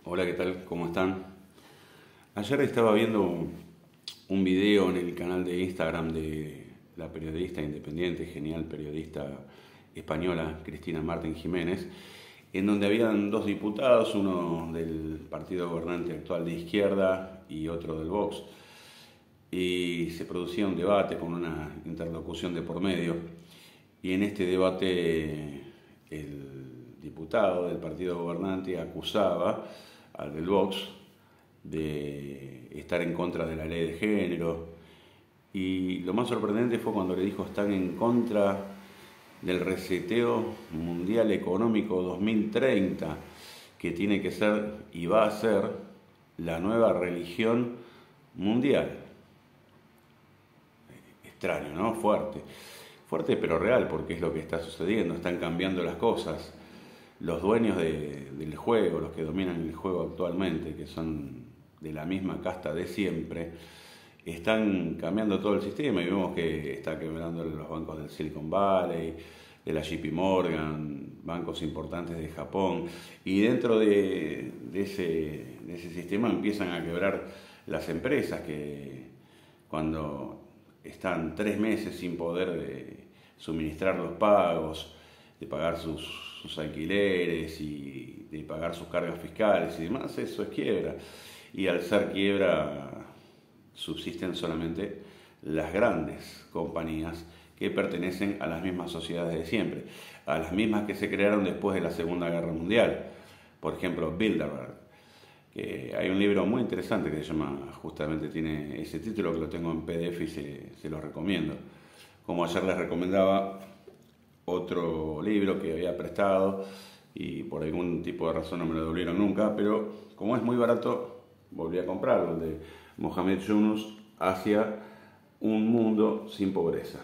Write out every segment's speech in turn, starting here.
Hola, ¿qué tal? ¿Cómo están? Ayer estaba viendo un video en el canal de Instagram de la periodista independiente, genial periodista española, Cristina Martín Jiménez, en donde habían dos diputados, uno del partido gobernante actual de izquierda y otro del Vox, y se producía un debate con una interlocución de por medio, y en este debate el diputado del partido gobernante acusaba al del Vox de estar en contra de la ley de género. Y lo más sorprendente fue cuando le dijo están en contra del reseteo mundial económico 2030, que tiene que ser y va a ser la nueva religión mundial. Extraño, ¿no? Fuerte. Fuerte pero real, porque es lo que está sucediendo. Están cambiando las cosas. Los dueños del juego, los que dominan el juego actualmente, que son de la misma casta de siempre, están cambiando todo el sistema y vemos que está quebrando los bancos del Silicon Valley, de la JP Morgan, bancos importantes de Japón, y dentro de ese sistema empiezan a quebrar las empresas que cuando están 3 meses sin poder suministrar los pagos, de pagar sus alquileres y de pagar sus cargas fiscales y demás, eso es quiebra. Y al ser quiebra subsisten solamente las grandes compañías que pertenecen a las mismas sociedades de siempre, a las mismas que se crearon después de la Segunda Guerra Mundial. Por ejemplo, Bilderberg, que hay un libro muy interesante que se llama, justamente tiene ese título, que lo tengo en PDF y se lo recomiendo. Como ayer les recomendaba otro libro que había prestado y por algún tipo de razón no me lo devolvieron nunca, pero como es muy barato, volví a comprarlo, el de Mohamed Yunus, Hacia un mundo sin pobreza.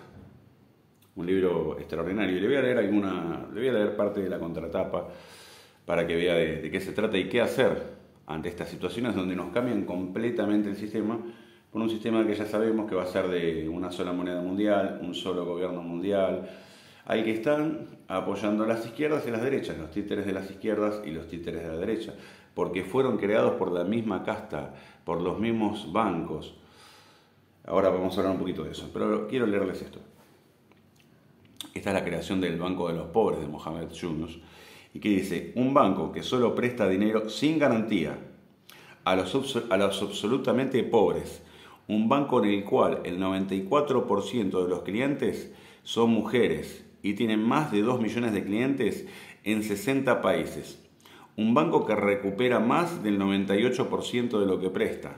Un libro extraordinario. Y le voy a leer parte de la contratapa para que vea de qué se trata y qué hacer ante estas situaciones donde nos cambian completamente el sistema por un sistema que ya sabemos que va a ser de una sola moneda mundial, un solo gobierno mundial, al que están apoyando a las izquierdas y las derechas, los títeres de las izquierdas y los títeres de la derecha, porque fueron creados por la misma casta, por los mismos bancos. Ahora vamos a hablar un poquito de eso, pero quiero leerles esto. Esta es la creación del Banco de los Pobres de Mohamed Yunus, y que dice: un banco que solo presta dinero sin garantía a los absolutamente pobres, un banco en el cual el 94% de los clientes son mujeres y tienen más de 2 millones de clientes en 60 países. Un banco que recupera más del 98% de lo que presta.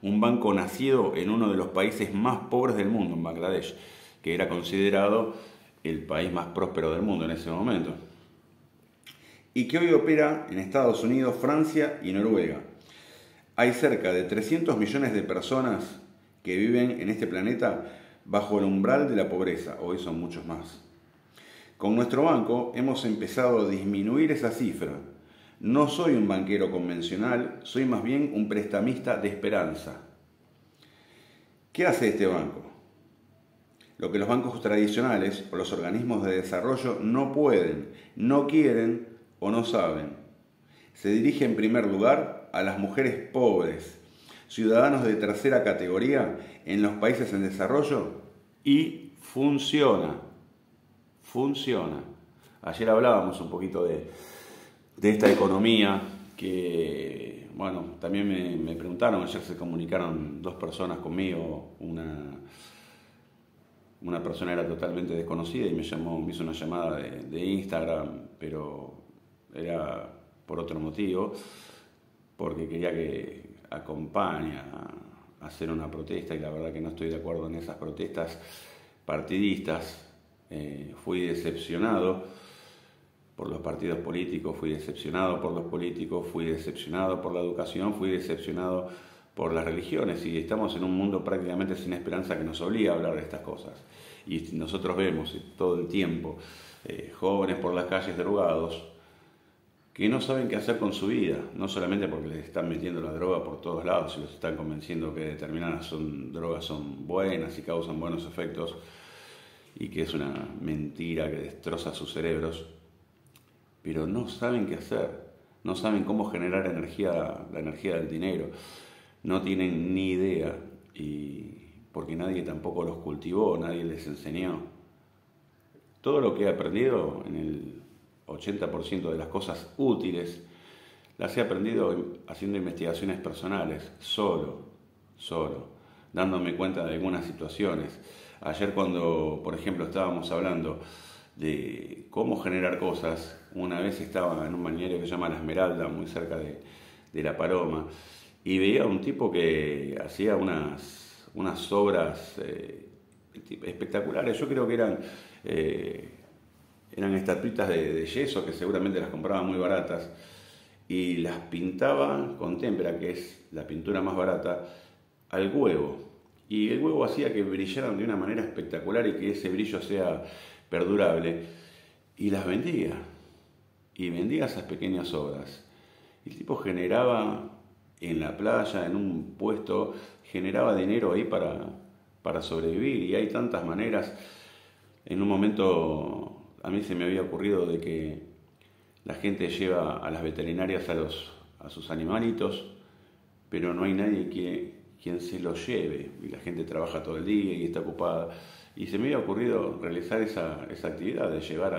Un banco nacido en uno de los países más pobres del mundo, en Bangladesh, que era considerado el país más próspero del mundo en ese momento. Y que hoy opera en Estados Unidos, Francia y Noruega. Hay cerca de 300 millones de personas que viven en este planeta bajo el umbral de la pobreza. Hoy son muchos más. Con nuestro banco hemos empezado a disminuir esa cifra. No soy un banquero convencional, soy más bien un prestamista de esperanza. ¿Qué hace este banco? Lo que los bancos tradicionales o los organismos de desarrollo no pueden, no quieren o no saben. Se dirige en primer lugar a las mujeres pobres, ciudadanos de tercera categoría en los países en desarrollo, y funciona. Ayer hablábamos un poquito de esta economía que, bueno, también me preguntaron, ayer se comunicaron 2 personas conmigo, una persona era totalmente desconocida y me hizo una llamada de Instagram, pero era por otro motivo, porque quería que acompañe a hacer una protesta, y la verdad que no estoy de acuerdo en esas protestas partidistas. Fui decepcionado por los partidos políticos, fui decepcionado por los políticos, fui decepcionado por la educación, fui decepcionado por las religiones, y estamos en un mundo prácticamente sin esperanza que nos obliga a hablar de estas cosas. Y nosotros vemos todo el tiempo jóvenes por las calles drogados que no saben qué hacer con su vida, no solamente porque les están metiendo la droga por todos lados y los están convenciendo que determinadas drogas son buenas y causan buenos efectos, y que es una mentira que destroza sus cerebros, pero no saben qué hacer. no saben cómo generar energía, la energía del dinero, no tienen ni idea, y porque nadie tampoco los cultivó, nadie les enseñó. Todo lo que he aprendido, en el 80% de las cosas útiles, las he aprendido haciendo investigaciones personales, solo, dándome cuenta de algunas situaciones. Ayer cuando, por ejemplo, estábamos hablando de cómo generar cosas, una vez estaba en un balneario que se llama La Esmeralda, muy cerca de La Paloma, y veía a un tipo que hacía unas obras espectaculares. Yo creo que eran estatuitas de yeso que seguramente las compraba muy baratas, y las pintaba con témpera, que es la pintura más barata, al huevo. Y el huevo hacía que brillaran de una manera espectacular y que ese brillo sea perdurable. Y las vendía. Y vendía esas pequeñas obras. El tipo generaba en la playa, en un puesto, generaba dinero ahí para sobrevivir. Y hay tantas maneras. En un momento a mí se me había ocurrido de que la gente lleva a las veterinarias a sus animalitos, pero no hay nadie quien se los lleve, y la gente trabaja todo el día y está ocupada. Y se me había ocurrido realizar esa actividad de llevar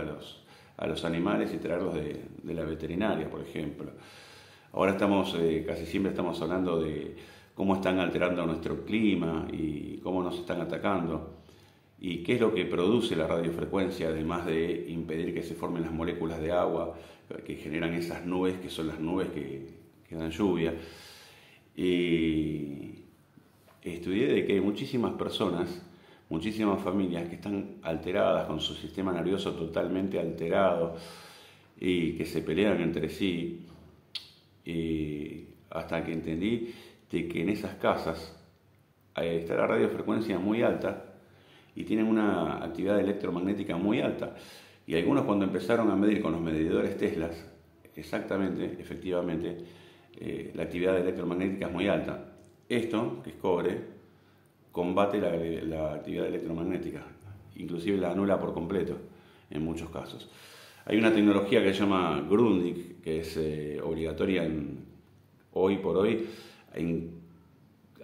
a los animales y traerlos de la veterinaria, por ejemplo. Ahora casi siempre estamos hablando de cómo están alterando nuestro clima y cómo nos están atacando. ¿Y qué es lo que produce la radiofrecuencia, además de impedir que se formen las moléculas de agua que generan esas nubes, que son las nubes que dan lluvia? Y estudié de que hay muchísimas personas, muchísimas familias que están alteradas, con su sistema nervioso totalmente alterado, y que se pelean entre sí, y hasta que entendí de que en esas casas está la radiofrecuencia muy alta y tienen una actividad electromagnética muy alta. Y algunos, cuando empezaron a medir con los medidores Tesla, efectivamente, la actividad electromagnética es muy alta. Esto, que es cobre, combate la actividad electromagnética, inclusive la anula por completo en muchos casos. Hay una tecnología que se llama Grundig, que es obligatoria hoy por hoy.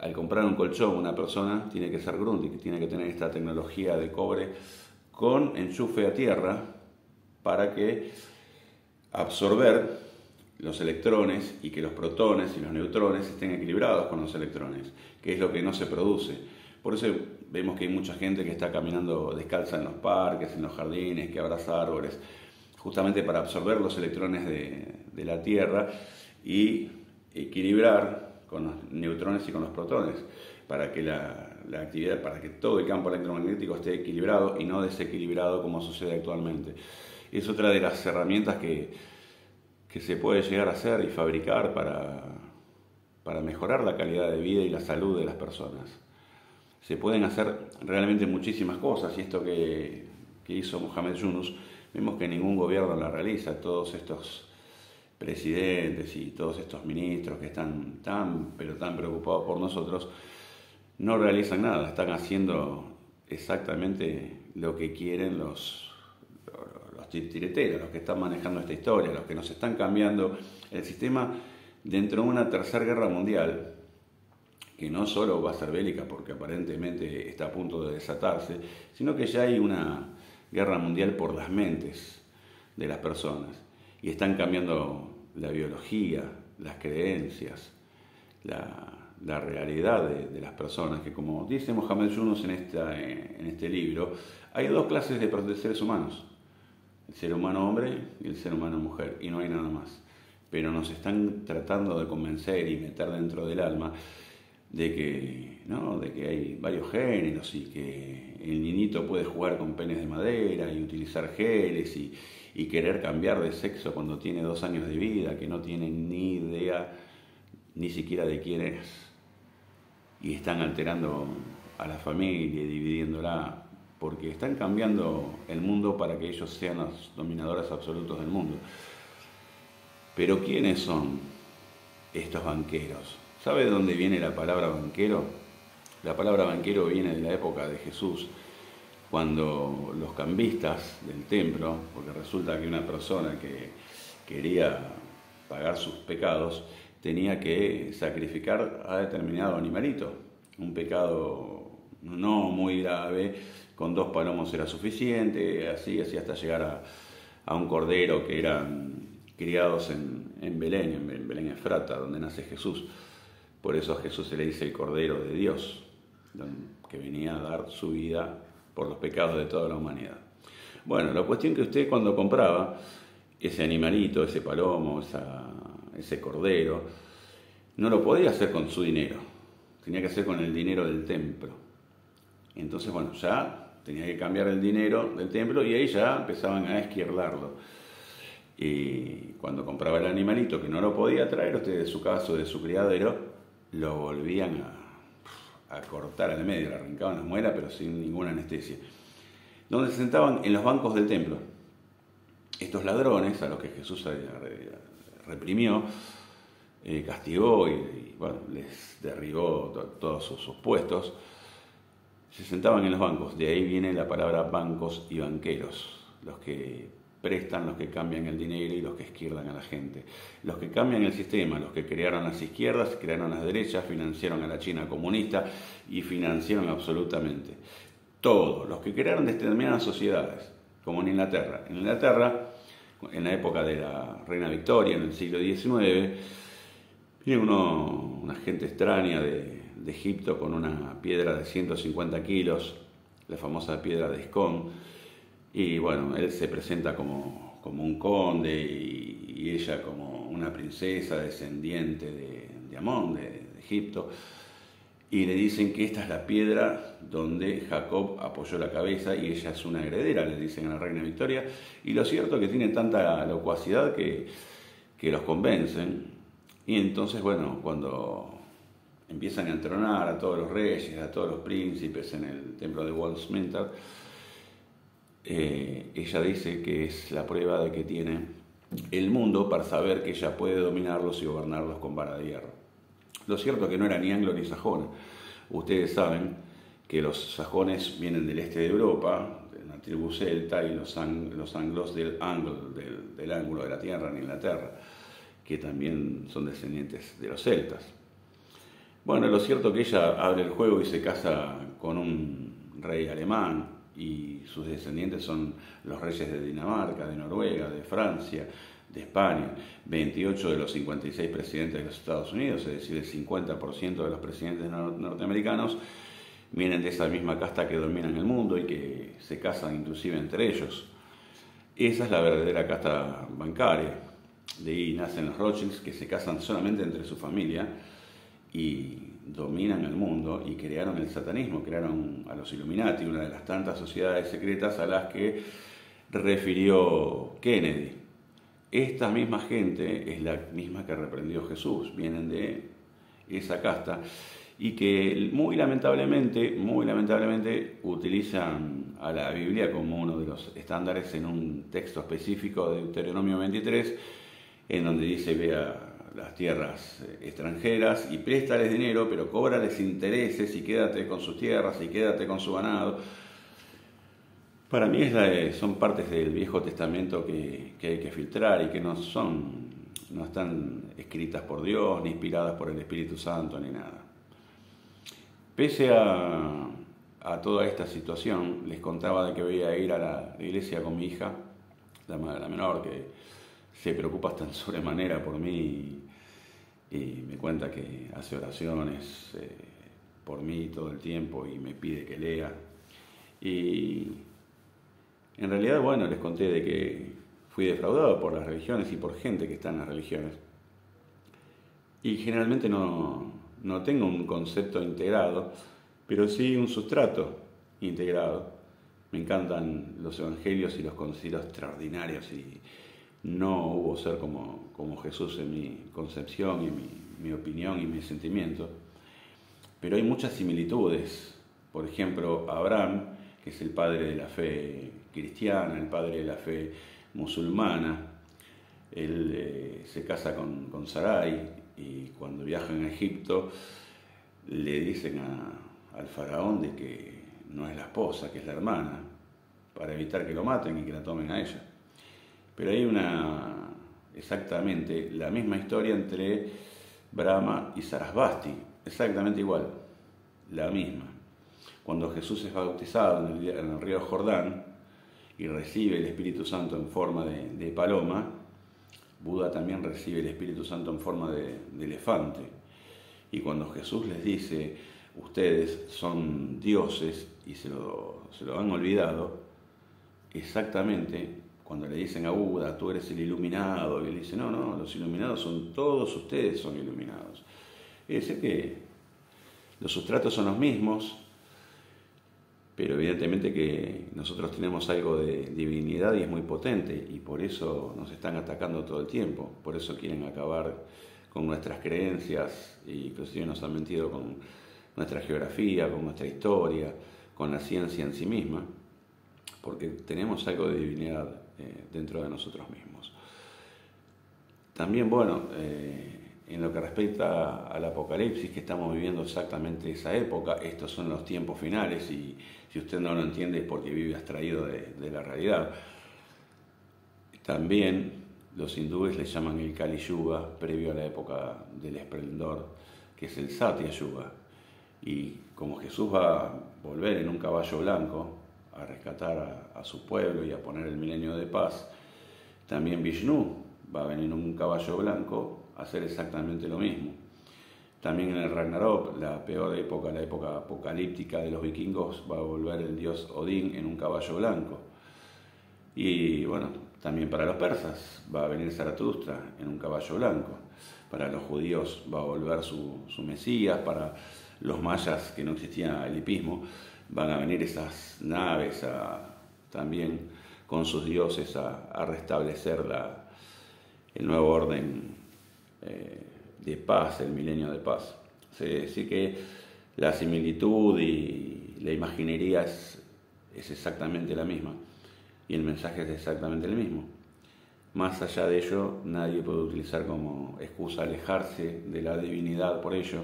Al comprar un colchón, una persona tiene que ser Grundig, tiene que tener esta tecnología de cobre con enchufe a tierra para que absorber los electrones y que los protones y los neutrones estén equilibrados con los electrones, que es lo que no se produce. Por eso vemos que hay mucha gente que está caminando descalza en los parques, en los jardines, que abraza árboles, justamente para absorber los electrones de la Tierra y equilibrar con los neutrones y con los protones, para que la actividad, para que todo el campo electromagnético esté equilibrado y no desequilibrado como sucede actualmente. Es otra de las herramientas que se puede llegar a hacer y fabricar para mejorar la calidad de vida y la salud de las personas. Se pueden hacer realmente muchísimas cosas, y esto que hizo Mohamed Yunus, vemos que ningún gobierno la realiza. Todos estos presidentes y todos estos ministros que están tan preocupados por nosotros, no realizan nada, están haciendo exactamente lo que quieren los titireteros, los que están manejando esta historia, los que nos están cambiando el sistema dentro de una tercera guerra mundial, que no solo va a ser bélica porque aparentemente está a punto de desatarse, sino que ya hay una guerra mundial por las mentes de las personas, y están cambiando la biología, las creencias, la realidad de las personas, que, como dice Mohamed Yunus en este libro, hay dos clases de seres humanos: el ser humano hombre y el ser humano mujer, y no hay nada más. Pero nos están tratando de convencer y meter dentro del alma de que hay varios géneros, y que el niñito puede jugar con penes de madera y utilizar geles y querer cambiar de sexo cuando tiene 2 años de vida, que no tiene ni idea ni siquiera de quién es. Y están alterando a la familia y dividiéndola, porque están cambiando el mundo para que ellos sean los dominadores absolutos del mundo. Pero ¿quiénes son estos banqueros? ¿Sabe de dónde viene la palabra banquero? La palabra banquero viene de la época de Jesús, cuando los cambistas del templo, porque resulta que una persona que quería pagar sus pecados, tenía que sacrificar a determinado animalito. Un pecado no muy grave, con 2 palomos era suficiente, así hasta llegar a un cordero que eran criados en Belén Efrata, donde nace Jesús. Por eso a Jesús se le dice el Cordero de Dios, que venía a dar su vida por los pecados de toda la humanidad. Bueno, la cuestión que usted cuando compraba ese animalito, ese palomo, ese cordero, no lo podía hacer con su dinero, tenía que hacer con el dinero del templo. Entonces, bueno, ya tenía que cambiar el dinero del templo y ahí ya empezaban a esquirlarlo. Y cuando compraba el animalito que no lo podía traer usted de su casa o de su criadero, lo volvían a cortar al medio, le arrancaban las muelas pero sin ninguna anestesia. Donde se sentaban en los bancos del templo. Estos ladrones, a los que Jesús reprimió, castigó y bueno, les derribó todos sus puestos, se sentaban en los bancos. De ahí viene la palabra bancos y banqueros, los que prestan, los que cambian el dinero y los que esquirdan a la gente. Los que cambian el sistema, los que crearon las izquierdas, crearon las derechas, financiaron a la China comunista y financiaron absolutamente todo. Los que crearon determinadas sociedades, como en Inglaterra. En Inglaterra, en la época de la reina Victoria, en el siglo XIX, viene una gente extraña de Egipto con una piedra de 150 kilos, la famosa piedra de Escón, y bueno, él se presenta como un conde y ella como una princesa descendiente de Amón, de Egipto, y le dicen que esta es la piedra donde Jacob apoyó la cabeza y ella es una heredera, le dicen a la reina Victoria, y lo cierto es que tiene tanta locuacidad que los convencen, y entonces, bueno, cuando empiezan a entronar a todos los reyes, a todos los príncipes en el templo de Westminster, ella dice que es la prueba de que tiene el mundo para saber que ella puede dominarlos y gobernarlos con vara de hierro. Lo cierto es que no era ni anglo ni sajona. Ustedes saben que los sajones vienen del este de Europa, de la tribu celta, y los anglos del ángulo de la tierra en Inglaterra, que también son descendientes de los celtas. Bueno, lo cierto es que ella abre el juego y se casa con un rey alemán, y sus descendientes son los reyes de Dinamarca, de Noruega, de Francia, de España. 28 de los 56 presidentes de los Estados Unidos, es decir, el 50% de los presidentes norteamericanos, vienen de esa misma casta que dominan el mundo y que se casan inclusive entre ellos. Esa es la verdadera casta bancaria. De ahí nacen los Rothschilds, que se casan solamente entre su familia y dominan el mundo y crearon el satanismo, crearon a los Illuminati, una de las tantas sociedades secretas a las que refirió Kennedy. Esta misma gente es la misma que reprendió Jesús, vienen de esa casta y que muy lamentablemente utilizan a la Biblia como uno de los estándares en un texto específico de Deuteronomio 23, en donde dice: ve a las tierras extranjeras y préstales dinero, pero cóbrales intereses y quédate con sus tierras y quédate con su ganado. Para mí son partes del Viejo Testamento que hay que filtrar y que no están escritas por Dios, ni inspiradas por el Espíritu Santo, ni nada. Pese a toda esta situación, les contaba de que voy a ir a la iglesia con mi hija, la menor, que se preocupa tan sobremanera por mí y me cuenta que hace oraciones por mí todo el tiempo y me pide que lea. Y en realidad, bueno, les conté de que fui defraudado por las religiones y por gente que está en las religiones. Y generalmente no tengo un concepto integrado, pero sí un sustrato integrado. Me encantan los evangelios y los considero extraordinarios y no hubo ser como Jesús en mi concepción y mi opinión y mi sentimiento. Pero hay muchas similitudes. Por ejemplo, Abraham, que es el padre de la fe cristiana, el padre de la fe musulmana, él se casa con Sarai y cuando viajan a Egipto le dicen al faraón de que no es la esposa, que es la hermana, para evitar que lo maten y que la tomen a ella. Pero hay exactamente la misma historia entre Brahma y Sarasvati, exactamente igual, la misma. Cuando Jesús es bautizado en el río Jordán y recibe el Espíritu Santo en forma de paloma, Buda también recibe el Espíritu Santo en forma de elefante. Y cuando Jesús les dice, ustedes son dioses y se lo han olvidado, exactamente cuando le dicen a Buda, tú eres el iluminado, y él dice, no, los iluminados son todos ustedes, son iluminados. Es decir que los sustratos son los mismos, pero evidentemente que nosotros tenemos algo de divinidad y es muy potente, y por eso nos están atacando todo el tiempo, por eso quieren acabar con nuestras creencias, y inclusive nos han mentido con nuestra geografía, con nuestra historia, con la ciencia en sí misma, porque tenemos algo de divinidad dentro de nosotros mismos. También, bueno, en lo que respecta al Apocalipsis, que estamos viviendo exactamente esa época, estos son los tiempos finales, y si usted no lo entiende es porque vive abstraído de la realidad. También los hindúes le llaman el Kali Yuga, previo a la época del esplendor, que es el Satya Yuga. Y como Jesús va a volver en un caballo blanco a rescatar a su pueblo y a poner el milenio de paz, también Vishnu va a venir en un caballo blanco a hacer exactamente lo mismo. También en el Ragnarok, la peor época, la época apocalíptica de los vikingos, va a volver el dios Odín en un caballo blanco. Y bueno, también para los persas va a venir Zaratustra en un caballo blanco. Para los judíos va a volver su Mesías. Para los mayas, que no existía el hipismo, van a venir esas naves también con sus dioses a restablecer el nuevo orden de paz, el milenio de paz. Así que la similitud y la imaginería es exactamente la misma, y el mensaje es exactamente el mismo. Más allá de ello, nadie puede utilizar como excusa alejarse de la divinidad por ello.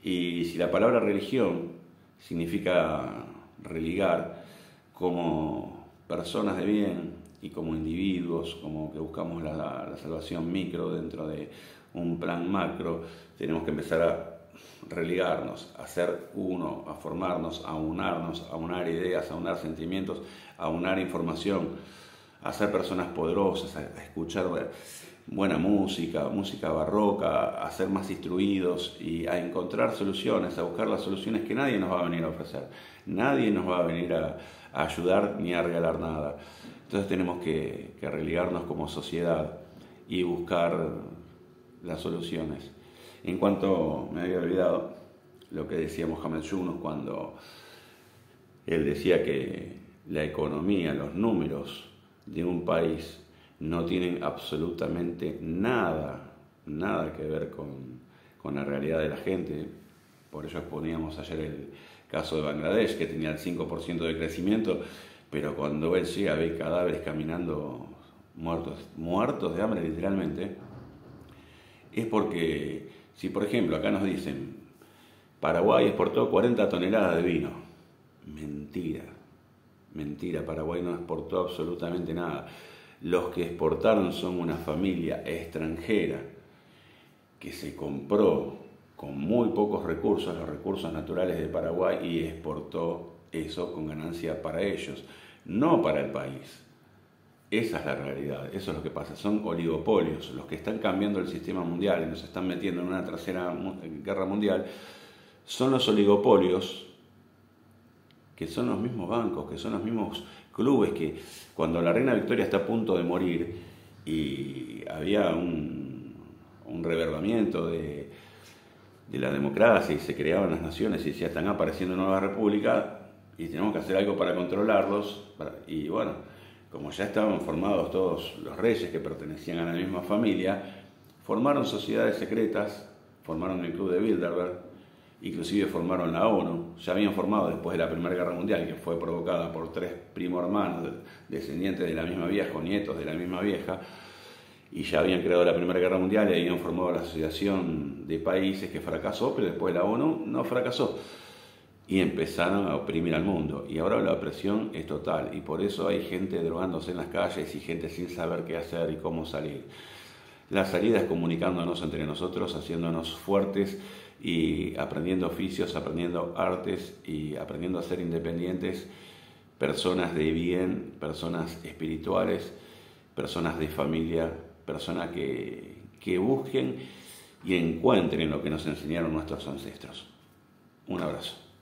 Y si la palabra religión significa religar, como personas de bien y como individuos, como que buscamos la salvación micro dentro de un plan macro, tenemos que empezar a religarnos, a ser uno, a formarnos, a unar ideas, a unar sentimientos, a unar información, a ser personas poderosas, a escuchar buena música barroca, a ser más instruidos y a encontrar soluciones, a buscar las soluciones que nadie nos va a venir a ofrecer. Nadie nos va a venir a ayudar ni a regalar nada. Entonces tenemos que religarnos como sociedad y buscar las soluciones. En cuanto, me había olvidado lo que decía Mohamed Yunus cuando él decía que la economía, los números de un país no tienen absolutamente nada que ver con la realidad de la gente. Por eso exponíamos ayer el caso de Bangladesh, que tenía el 5% de crecimiento, pero cuando él llega ve cadáveres caminando muertos de hambre literalmente, es porque, si por ejemplo acá nos dicen, Paraguay exportó 40 toneladas de vino, mentira, Paraguay no exportó absolutamente nada. Los que exportaron son una familia extranjera que se compró con muy pocos recursos, los recursos naturales de Paraguay, y exportó eso con ganancia para ellos, no para el país. Esa es la realidad, eso es lo que pasa, son oligopolios. Los que están cambiando el sistema mundial y nos están metiendo en una tercera guerra mundial son los oligopolios, que son los mismos bancos, que son los mismos clubes, que cuando la reina Victoria está a punto de morir y había un reverbamiento de la democracia y se creaban las naciones y decía, están apareciendo nuevas repúblicas y tenemos que hacer algo para controlarlos, y bueno, como ya estaban formados todos los reyes que pertenecían a la misma familia, formaron sociedades secretas, formaron el Club de Bilderberg, inclusive formaron la ONU. Ya habían formado después de la Primera Guerra Mundial, que fue provocada por 3 primos hermanos, descendientes de la misma vieja o nietos de la misma vieja, y ya habían creado la Primera Guerra Mundial y habían formado la Asociación de Países, que fracasó, pero después la ONU no fracasó. Y empezaron a oprimir al mundo. Y ahora la opresión es total. Y por eso hay gente drogándose en las calles y gente sin saber qué hacer y cómo salir. La salida es comunicándonos entre nosotros, haciéndonos fuertes y aprendiendo oficios, aprendiendo artes y aprendiendo a ser independientes, personas de bien, personas espirituales, personas de familia, personas que busquen y encuentren lo que nos enseñaron nuestros ancestros. Un abrazo.